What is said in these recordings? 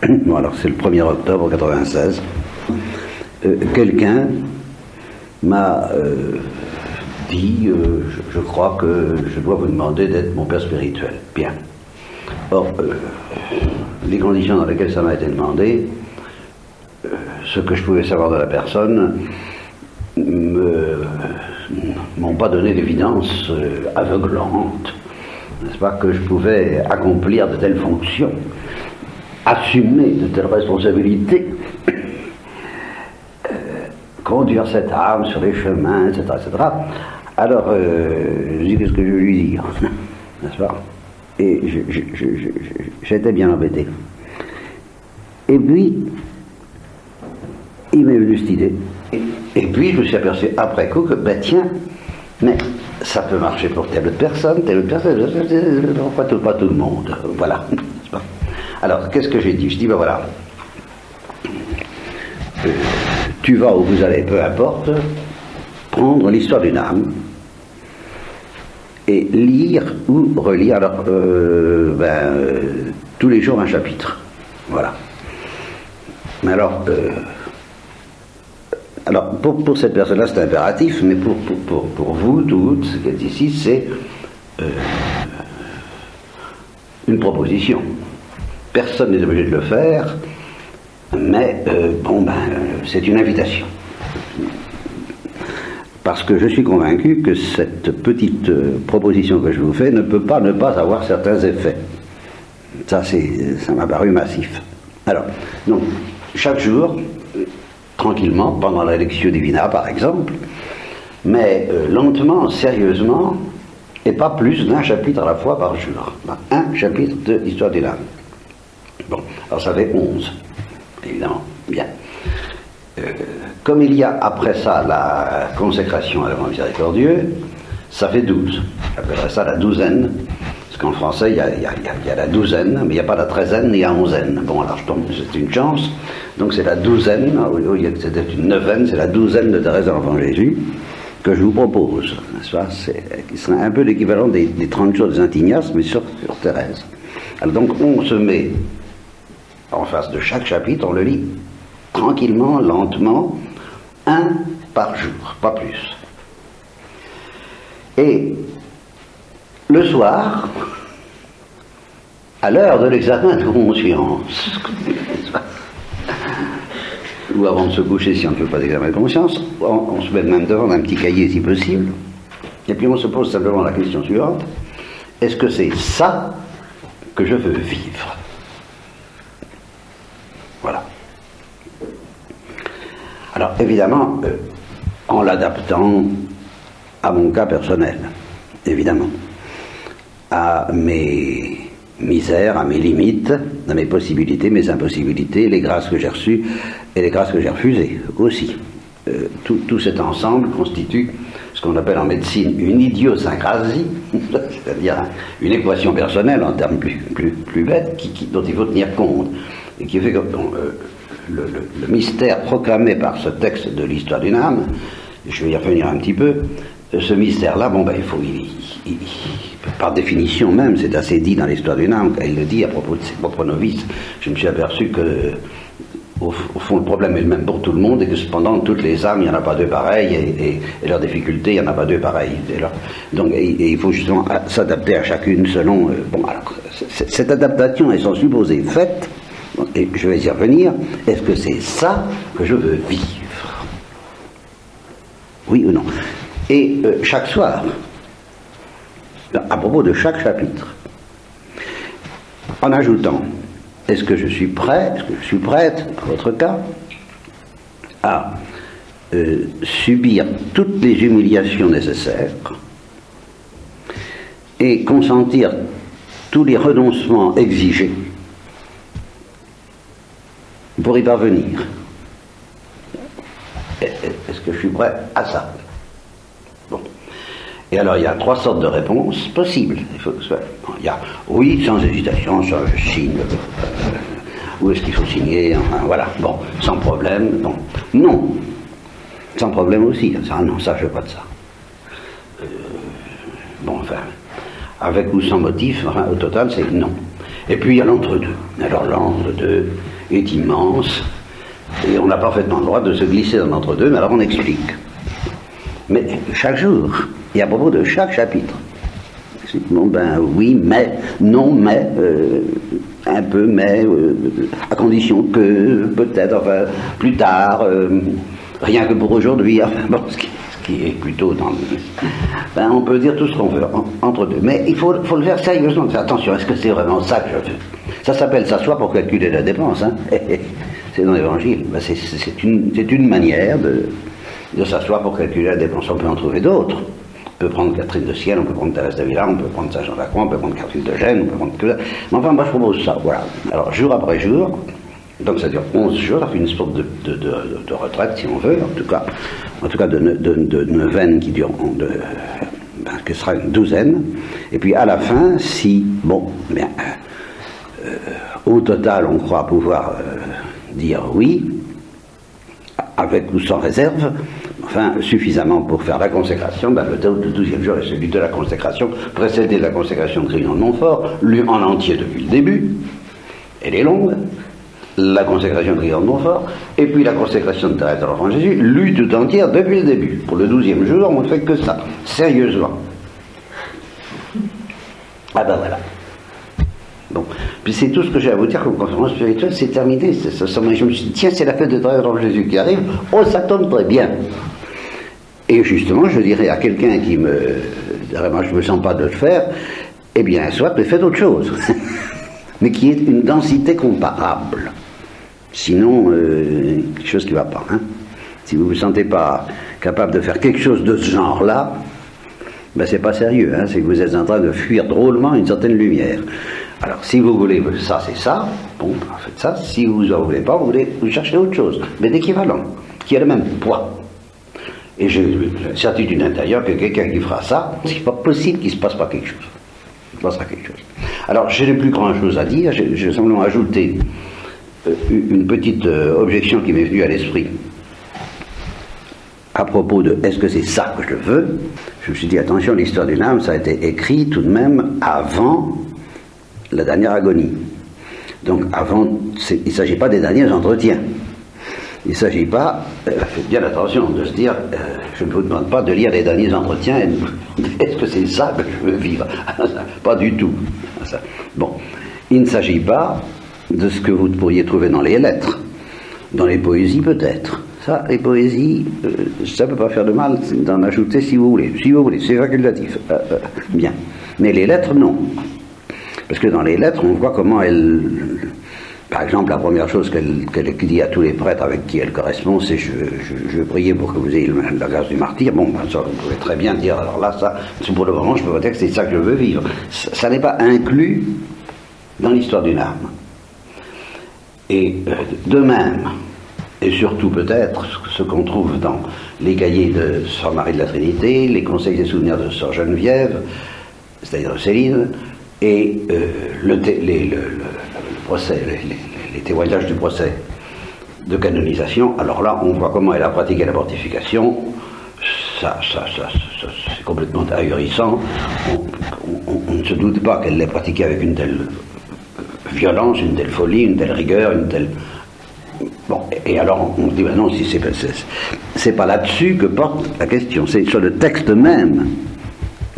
bon, alors c'est le 1er octobre 96, quelqu'un m'a dit je crois que je dois vous demander d'être mon père spirituel. Bien. Or, les conditions dans lesquelles ça m'a été demandé, ce que je pouvais savoir de la personne, m'ont pas donné d'évidence aveuglante, n'est-ce pas, que je pouvais accomplir de telles fonctions, assumer de telles responsabilités, conduire cette âme sur les chemins, etc., etc. Alors, je dis qu'est-ce que je vais lui dire, n'est-ce pas? Et j'étais bien embêté. Et puis, il m'est venu cette idée. Et puis, je me suis aperçu après coup que, ben tiens, mais ça peut marcher pour telle autre personne, pas tout le monde. Voilà. Alors, qu'est-ce que j'ai dit? Je dis, ben voilà, tu vas où vous allez, peu importe, prendre l'histoire d'une âme et lire ou relire, alors, tous les jours un chapitre. Voilà. Mais alors, pour cette personne-là, c'est impératif, mais pour vous, toutes, ce qui est ici, c'est une proposition. Personne n'est obligé de le faire, mais c'est une invitation. Parce que je suis convaincu que cette petite proposition que je vous fais ne peut pas ne pas avoir certains effets. Ça m'a paru massif. Alors, donc, chaque jour, tranquillement, pendant la Lectio Divina par exemple, mais lentement, sérieusement, et pas plus d'un chapitre à la fois par jour. Un chapitre de l'histoire d'une âme. Bon, alors ça fait 11, évidemment, bien. Comme il y a après ça la consécration à l'amant miséricordieux, ça fait 12. J'appellerais ça la douzaine, parce qu'en français il y a la douzaine, mais il n'y a pas la treizaine ni la onzaine. Bon, alors je tombe, c'est une chance, donc c'est la douzaine, c'était une neuvaine, c'est la douzaine de Thérèse de l'Enfant Jésus que je vous propose, n'est-ce pas, qui serait un peu l'équivalent des 30 jours des Saint Ignace, mais sur Thérèse. Alors donc on se met en face de chaque chapitre, on le lit tranquillement, lentement, un par jour, pas plus. Et le soir, à l'heure de l'examen de conscience, ou avant de se coucher si on ne fait pas d'examen de conscience, on se met même devant un petit cahier si possible, et puis on se pose simplement la question suivante: est-ce que c'est ça que je veux vivre? Voilà. Alors évidemment, en l'adaptant à mon cas personnel, évidemment, à mes misères, à mes limites, à mes possibilités, mes impossibilités, les grâces que j'ai reçues et les grâces que j'ai refusées aussi. Tout cet ensemble constitue ce qu'on appelle en médecine une idiosyncrasie, c'est-à-dire une équation personnelle en termes plus bêtes dont il faut tenir compte, et qui fait que le mystère proclamé par ce texte de l'histoire d'une âme, je vais y revenir un petit peu, ce mystère-là, par définition même, c'est assez dit dans l'histoire d'une âme, quand il le dit à propos de ses propres novices, je me suis aperçu que, au fond, le problème est le même pour tout le monde, et que cependant, toutes les âmes, il n'y en a pas deux pareilles, et leurs difficultés, il n'y en a pas deux pareilles. Donc, il faut justement s'adapter à chacune selon... cette adaptation est sans supposer faite, et je vais y revenir. Est-ce que c'est ça que je veux vivre? Oui ou non? Et chaque soir, à propos de chaque chapitre, en ajoutant: est-ce que je suis prêt, est-ce que je suis prête, dans votre cas, à subir toutes les humiliations nécessaires et consentir tous les renoncements exigés pour y parvenir? Est-ce que je suis prêt à ça? Bon. Et alors il y a 3 sortes de réponses possibles. Il y a oui, sans hésitation, ça je signe. Où est-ce qu'il faut signer? Enfin, voilà. Bon, sans problème. Bon. Non. Sans problème aussi. Ça, non, ça je veux pas de ça. Bon, enfin, avec ou sans motif, enfin, au total c'est non. Et puis il y a l'entre-deux. Alors l'entre-deux, est immense, et on a parfaitement le droit de se glisser dans l'entre-deux, mais alors on explique. Mais chaque jour, et à propos de chaque chapitre, bon ben oui, mais, non, mais, un peu, mais, à condition que, peut-être, enfin, plus tard, rien que pour aujourd'hui, enfin, bon, ce qui est plutôt dans le... Ben, on peut dire tout ce qu'on veut entre deux. Mais il faut le faire sérieusement, faire attention, est-ce que c'est vraiment ça que je veux? Ça s'appelle s'asseoir pour calculer la dépense, hein. C'est dans l'Évangile. Ben, c'est une manière de s'asseoir pour calculer la dépense. On peut en trouver d'autres. On peut prendre Catherine de Sienne, on peut prendre Thérèse d'Avila, on peut prendre Saint Jean d'Acre, on peut prendre Catherine de Gênes, on peut prendre tout ça. Mais enfin, moi je propose ça, voilà. Alors, jour après jour, donc ça dure 11 jours, ça fait une sorte de retraite, si on veut, en tout cas de neuvaine qui dure, qui sera une douzaine. Et puis à la fin, si, bon, bien, au total, on croit pouvoir dire oui, avec ou sans réserve, enfin, suffisamment pour faire la consécration, ben, le 12e jour est celui de la consécration, précédé de la consécration de Grignon de Montfort, lu en entier depuis le début, elle est longue, la consécration de Grignon de Montfort, et puis la consécration de Thérèse de l'Enfant Jésus, lue tout entière depuis le début. Pour le 12e jour, on ne fait que ça, sérieusement. Ah ben voilà. Bon, puis c'est tout ce que j'ai à vous dire comme conférence spirituelle, c'est terminé. Je me suis dit, tiens, c'est la fête de Thérèse de l'Enfant Jésus qui arrive, oh, ça tombe très bien. Et justement, je dirais à quelqu'un qui me dirait, moi je ne me sens pas de le faire, eh bien, soit, mais faites autre chose. Mais qui est une densité comparable. Sinon, quelque chose qui ne va pas. Hein. Si vous ne vous sentez pas capable de faire quelque chose de ce genre-là, ben, c'est pas sérieux, hein. C'est que vous êtes en train de fuir drôlement une certaine lumière. Alors, si vous voulez ça, c'est ça, bon, faites ça. Si vous n'en voulez pas, vous cherchez autre chose, mais d'équivalent, qui a le même poids. Et j'ai la certitude intérieure que quelqu'un qui fera ça, c'est pas possible qu'il ne se passe pas quelque chose. Il se passera quelque chose. Alors, je n'ai plus grand-chose à dire, j'ai simplement ajouté une petite objection qui m'est venue à l'esprit à propos de est-ce que c'est ça que je veux. Je me suis dit, attention, l'histoire d'une âme, ça a été écrit tout de même avant la dernière agonie. Donc, avant, il ne s'agit pas des derniers entretiens. Il ne s'agit pas, faites bien attention, de se dire, je ne vous demande pas de lire les derniers entretiens, est-ce que c'est ça que je veux vivre? Pas du tout. Bon, il ne s'agit pas de ce que vous pourriez trouver dans les lettres, dans les poésies peut-être. Ça, les poésies, ça ne peut pas faire de mal d'en ajouter si vous voulez. Si vous voulez, c'est facultatif. Bien. Mais les lettres, non. Parce que dans les lettres, on voit comment elle... Par exemple, la première chose qu'elle dit à tous les prêtres avec qui elle correspond, c'est je veux prier pour que vous ayez la grâce du martyr. Bon, ben, ça, vous pouvez très bien dire, alors là, ça, pour le moment, je peux vous dire que c'est ça que je veux vivre. Ça n'est pas inclus dans l'histoire d'une âme. Et de même, et surtout peut-être, ce qu'on trouve dans les cahiers de Sœur Marie de la Trinité, les conseils et souvenirs de Sœur Geneviève, c'est-à-dire de Céline, et le procès, les témoignages du procès de canonisation, alors là, on voit comment elle a pratiqué la mortification, c'est complètement ahurissant, on ne se doute pas qu'elle l'ait pratiquée avec une telle violence, une telle folie, une telle rigueur, une telle... Bon, et alors on se dit, ben non, si c'est pas là-dessus que porte la question, c'est sur le texte même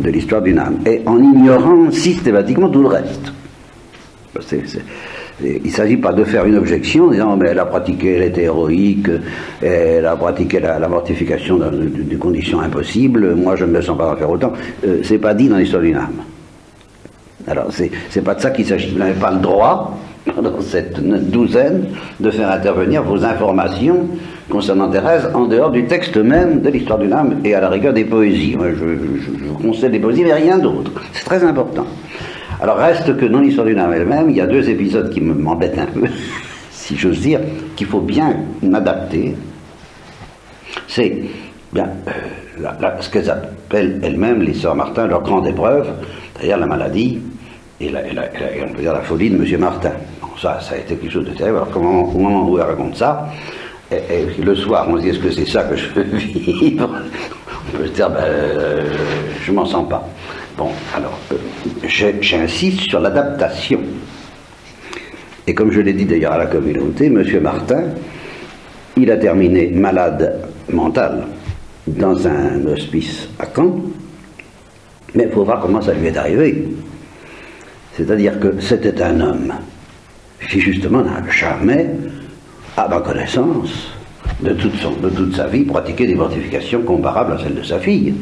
de l'histoire d'une âme, et en ignorant systématiquement tout le reste. Il ne s'agit pas de faire une objection en disant, mais elle a pratiqué, elle était héroïque, elle a pratiqué la mortification dans des conditions impossibles, moi je ne me sens pas en faire autant. C'est pas dit dans l'histoire d'une âme. Alors, c'est pas de ça qu'il s'agit. Vous n'avez pas le droit, dans cette douzaine, de faire intervenir vos informations concernant Thérèse en dehors du texte même de l'histoire d'une âme et à la rigueur des poésies. Moi, je vous conseille des poésies, mais rien d'autre. C'est très important. Alors, reste que dans l'histoire d'une âme elle-même, il y a deux épisodes qui m'embêtent un peu, si j'ose dire, qu'il faut bien m'adapter. C'est bien ce qu'elles appellent elles-mêmes, les sœurs Martin, leur grande épreuve, c'est-à-dire la maladie et on peut dire la folie de M. Martin. Bon, ça a été quelque chose de terrible. Alors, au moment où elle raconte ça, et le soir, on se dit, est-ce que c'est ça que je veux vivre? On peut se dire, je m'en sens pas. Bon, alors, j'insiste sur l'adaptation. Et comme je l'ai dit d'ailleurs à la communauté, M. Martin, il a terminé malade mental dans un hospice à Caen, mais il faut voir comment ça lui est arrivé. C'est-à-dire que c'était un homme qui justement n'a jamais, à ma connaissance, de toute sa vie, pratiqué des mortifications comparables à celles de sa fille.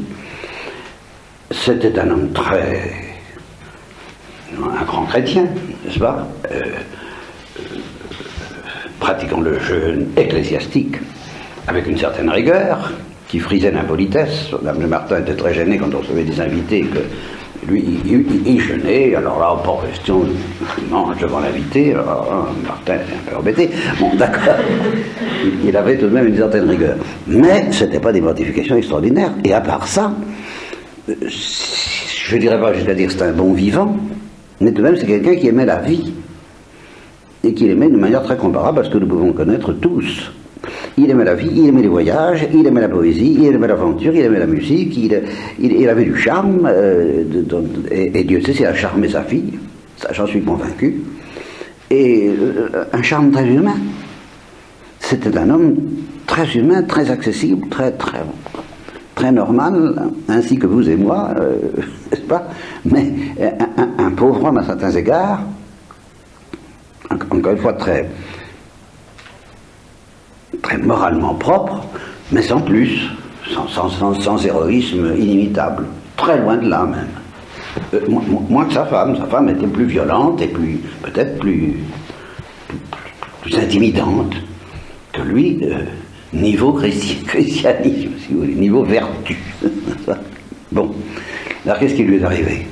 C'était un homme un grand chrétien, n'est-ce pas, pratiquant le jeûne ecclésiastique avec une certaine rigueur, qui frisait l'impolitesse. Mme Martin était très gênée quand on recevait des invités, que lui, il jeûnait, alors là, pas question, il mange devant l'invité, alors Martin était un peu embêté. Bon, d'accord, il avait tout de même une certaine rigueur. Mais ce n'était pas des mortifications extraordinaires, et à part ça, je ne dirais pas jusqu'à dire que c'est un bon vivant, mais tout de même c'est quelqu'un qui aimait la vie, et qui l'aimait de manière très comparable à ce que nous pouvons connaître tous. Il aimait la vie, il aimait les voyages, il aimait la poésie, il aimait l'aventure, il aimait la musique, il avait du charme, et Dieu sait s'il a charmé sa fille, ça j'en suis convaincu, et un charme très humain. C'était un homme très humain, très accessible, très normal, ainsi que vous et moi, n'est-ce pas, mais un pauvre homme à certains égards, encore une fois très moralement propre, mais sans plus, sans héroïsme inimitable, très loin de là même. Moins que sa femme était plus violente et peut-être plus intimidante que lui, niveau christianisme, si vous voulez, niveau vertu. Bon, alors qu'est-ce qui lui est arrivé?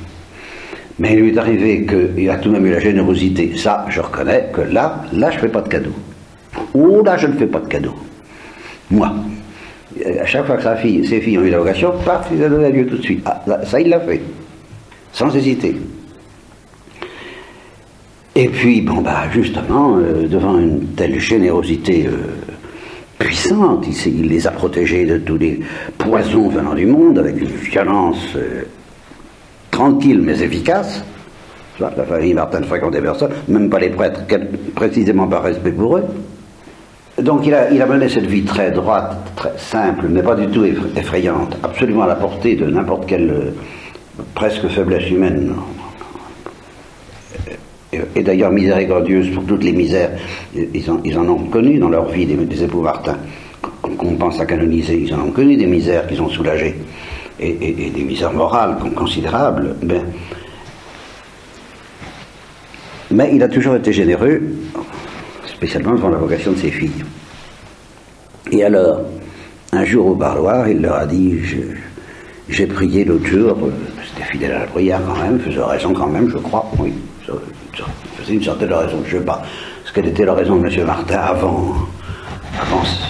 Mais il lui est arrivé qu'il a tout de même eu la générosité, ça je reconnais que là je ne fais pas de cadeau. Oh là, je ne fais pas de cadeau. Moi, à chaque fois que ses filles ont eu la vocation, paf, il a donné à Dieu tout de suite. Ah, là, ça, il l'a fait, sans hésiter. Et puis, bon, bah, justement, devant une telle générosité puissante, il les a protégés de tous les poisons venant du monde, avec une violence tranquille mais efficace. La famille Martin ne fréquentait personne, même pas les prêtres, précisément par respect pour eux. Donc il a mené cette vie très droite, très simple, mais pas du tout effrayante, absolument à la portée de n'importe quelle presque faiblesse humaine. Et d'ailleurs miséricordieuse pour toutes les misères. Ils en ont connu dans leur vie, des époux Martin, qu'on pense à canoniser. Ils en ont connu des misères qu'ils ont soulagées, et des misères morales considérables. Mais il a toujours été généreux, spécialement devant la vocation de ses filles. Et alors, un jour au parloir, il leur a dit, j'ai prié l'autre jour, c'était fidèle à la prière quand même, faisait raison quand même, je crois, oui, faisait une certaine raison, je ne sais pas ce qu'elle était la raison de M. Martin avant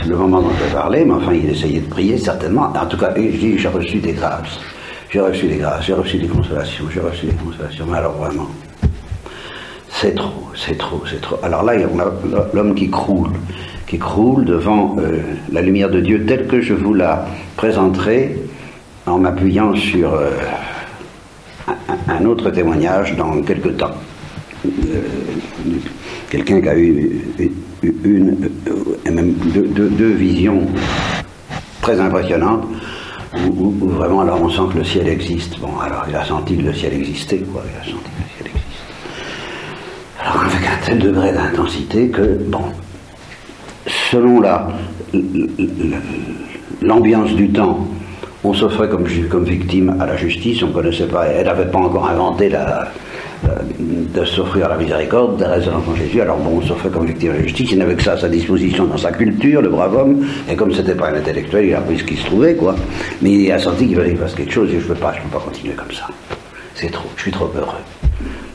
le moment dont je parlais, mais enfin il essayait de prier certainement. En tout cas, j'ai reçu des grâces, j'ai reçu des consolations, mais alors vraiment, c'est trop. Alors là, on a l'homme qui croule devant la lumière de Dieu telle que je vous la présenterai en m'appuyant sur un autre témoignage dans quelque temps. Quelqu'un qui a eu même deux visions très impressionnantes où vraiment alors on sent que le ciel existe. Bon, alors il a senti que le ciel existait, quoi. Il a senti que le ciel existe. Alors avec un tel degré d'intensité que, bon, selon l'ambiance du temps, on s'offrait comme victime à la justice. On ne connaissait pas, elle n'avait pas encore inventé de s'offrir à la miséricorde, Thérèse de l'Enfant Jésus. Alors bon, on s'offrait comme victime à la justice. Il n'avait que ça à sa disposition dans sa culture, le brave homme. Et comme c'était pas un intellectuel, il a pris ce qu'il se trouvait, quoi. Mais il a senti qu'il fallait qu'il fasse quelque chose. Et je peux pas continuer comme ça. C'est trop. Je suis trop heureux.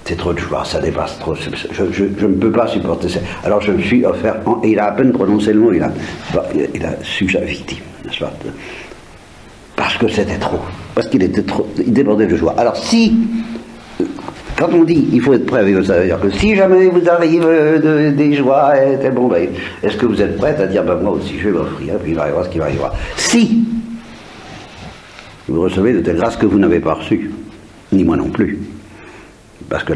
C'est trop de joie, ça dépasse trop. Je ne peux pas supporter ça. Alors je me suis offert, et il a à peine prononcé le mot, il a su sa victime, n'est-ce pas? Parce que c'était trop. Parce qu'il était trop, il débordait de joie. Alors si, quand on dit, il faut être prêt avec ça, c'est-à-dire que si jamais vous arrive des joies, bon, ben, est-ce que vous êtes prête à dire, ben moi aussi je vais m'offrir, puis il va y avoir ce qui va y avoir. Si vous recevez de telles grâces que vous n'avez pas reçues, ni moi non plus. Parce que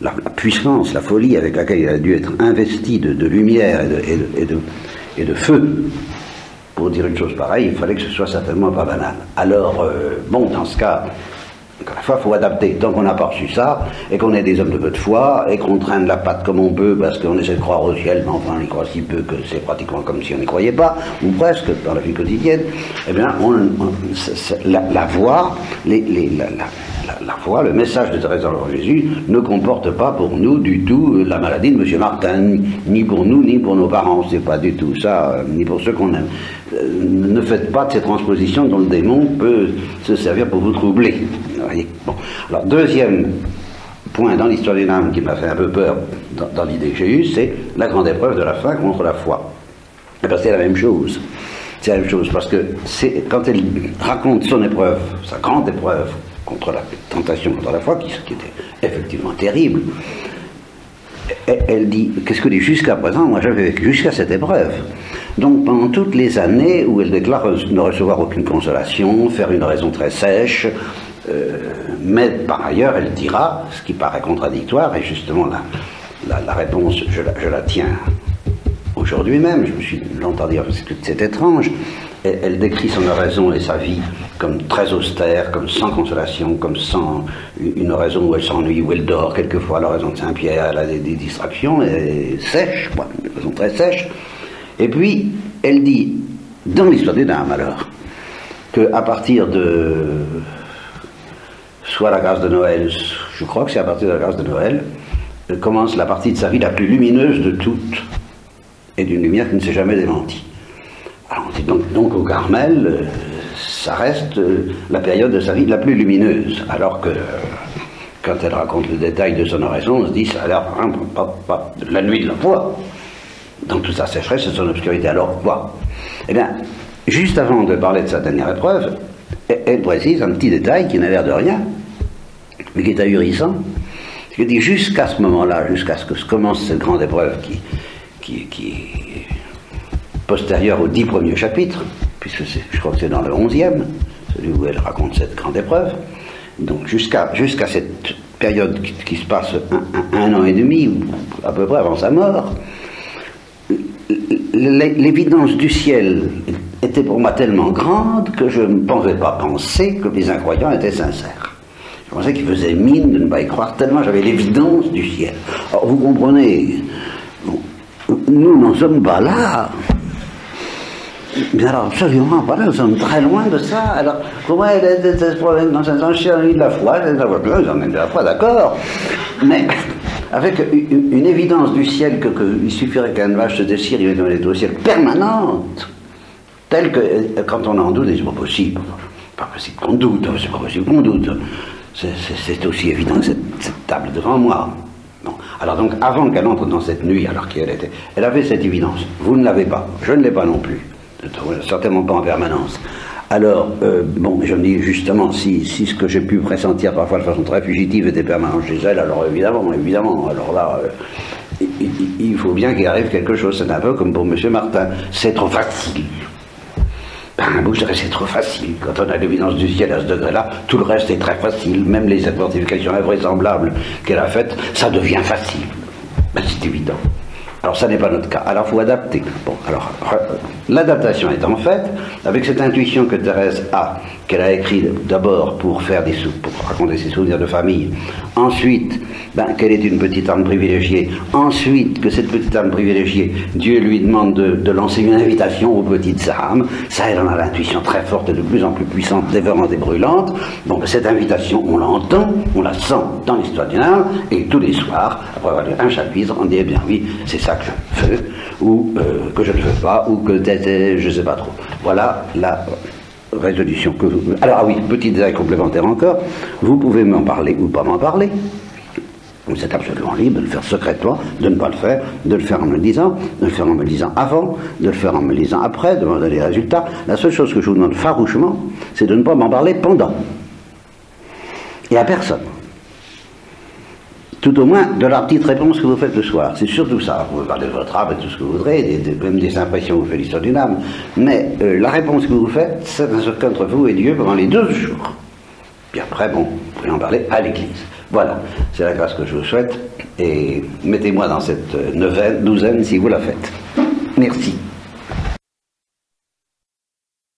la puissance, la folie avec laquelle il a dû être investi de lumière et de feu pour dire une chose pareille, il fallait que ce soit certainement pas banal. Alors, bon, dans ce cas, encore une fois, il faut adapter. Tant qu'on n'a pas reçu ça, et qu'on est des hommes de peu de foi, et qu'on traîne la patte comme on peut, parce qu'on essaie de croire au ciel, mais enfin on y croit si peu que c'est pratiquement comme si on n'y croyait pas, ou presque, dans la vie quotidienne, eh bien, la voix, la voix, le message de Thérèse d'Enfant Jésus ne comporte pas pour nous du tout la maladie de M. Martin, ni pour nous, ni pour nos parents. C'est pas du tout ça, ni pour ceux qu'on aime. Ne faites pas de ces transpositions dont le démon peut se servir pour vous troubler. Vous voyez, bon. Alors, deuxième point dans l'histoire d'une âme qui m'a fait un peu peur dans l'idée que j'ai eue, c'est la grande épreuve de la fin contre la foi. Et bien, c'est la même chose. C'est la même chose, parce que quand elle raconte son épreuve, sa grande épreuve, contre la tentation, contre la foi, qui était effectivement terrible, elle dit, qu'est-ce que dit jusqu'à présent, moi j'avais vécu jusqu'à cette épreuve. Donc pendant toutes les années où elle déclare ne recevoir aucune consolation, faire une raison très sèche, mais par ailleurs elle dira, ce qui paraît contradictoire, et justement la réponse, je la tiens aujourd'hui même, je me suis longtemps dit que c'est étrange. Elle décrit son oraison et sa vie comme très austère, comme sans consolation, comme sans une oraison où elle s'ennuie, où elle dort quelquefois. L'oraison de Saint-Pierre, elle a des distractions, et sèche, quoi, une oraison très sèche. Et puis, elle dit, dans l'histoire des dames alors, qu'à partir de soit la grâce de Noël, je crois que c'est à partir de la grâce de Noël, commence la partie de sa vie la plus lumineuse de toutes, et d'une lumière qui ne s'est jamais démentie. Alors, donc au Carmel, ça reste la période de sa vie la plus lumineuse, alors que quand elle raconte le détail de son oraison, on se dit, ça a l'air la nuit de la foi. Dans toute sa sécheresse et son obscurité. Alors quoi? Eh bien, juste avant de parler de sa dernière épreuve, elle précise un petit détail qui n'a l'air de rien, mais qui est ahurissant. Elle dit, jusqu'à ce moment-là, jusqu'à ce que commence cette grande épreuve qui est postérieure aux 10 premiers chapitres, puisque je crois que c'est dans le 11e, celui où elle raconte cette grande épreuve, donc jusqu'à cette période qui se passe un an et demi, ou à peu près avant sa mort, l'évidence du ciel était pour moi tellement grande que je ne pouvais pas penser que les incroyants étaient sincères. Je pensais qu'ils faisaient mine de ne pas y croire, tellement j'avais l'évidence du ciel. Alors vous comprenez, nous n'en sommes pas là. Mais alors absolument pas là, nous sommes très loin de ça. Alors comment elle est ce problème dans un sens de la foi, j'en ai de la foi, d'accord, mais avec une évidence du ciel qu'il suffirait qu'un nuage se déchire, il est au ciel permanente, telle que quand on en doute, c'est pas possible qu'on doute, c'est pas possible qu'on doute. C'est aussi évident que cette table devant moi. Bon. Alors donc, avant qu'elle entre dans cette nuit, alors qu'elle était, elle avait cette évidence. Vous ne l'avez pas, je ne l'ai pas non plus, certainement pas en permanence. Alors, bon, je me dis justement, si ce que j'ai pu pressentir parfois de façon très fugitive était permanent chez elle, alors évidemment, alors là, il faut bien qu'il arrive quelque chose. C'est un peu comme pour M. Martin, c'est trop facile. Je dirais c'est trop facile. Quand on a l'évidence du ciel à ce degré-là, tout le reste est très facile. Même les identifications invraisemblables qu'elle a faites, ça devient facile. Ben, c'est évident. Alors ça n'est pas notre cas. Alors il faut adapter. Bon, alors l'adaptation étant faite, avec cette intuition que Thérèse a, qu'elle a écrit d'abord pour raconter ses souvenirs de famille, ensuite qu'elle est une petite âme privilégiée, ensuite que cette petite âme privilégiée, Dieu lui demande de lancer une invitation aux petites âmes, ça elle en a l'intuition très forte et de plus en plus puissante, dévorante et brûlante. Donc cette invitation, on l'entend, on la sent dans l'histoire d'une âme, et tous les soirs, après avoir lu un chapitre, on dit eh bien oui, c'est ça que je fais, ou que je ne fais pas, ou que je ne sais pas trop. Voilà la résolution que vous... Alors ah oui, petit détail complémentaire encore, vous pouvez m'en parler ou pas m'en parler. Vous êtes absolument libre de le faire secrètement, de ne pas le faire, de le faire en me le disant, de le faire en me le disant avant, de le faire en me le disant après, de me donner les résultats. La seule chose que je vous demande farouchement, c'est de ne pas m'en parler pendant. Et à personne. Tout au moins de la petite réponse que vous faites le soir. C'est surtout ça. Vous pouvez parler de votre âme et tout ce que vous voudrez, même des impressions que vous faites l'histoire d'une âme. Mais la réponse que vous faites, c'est un secret entre vous et Dieu pendant les 2 jours. Puis après, bon, vous pouvez en parler à l'Église. Voilà, c'est la grâce que je vous souhaite. Et mettez-moi dans cette douzaine si vous la faites. Merci.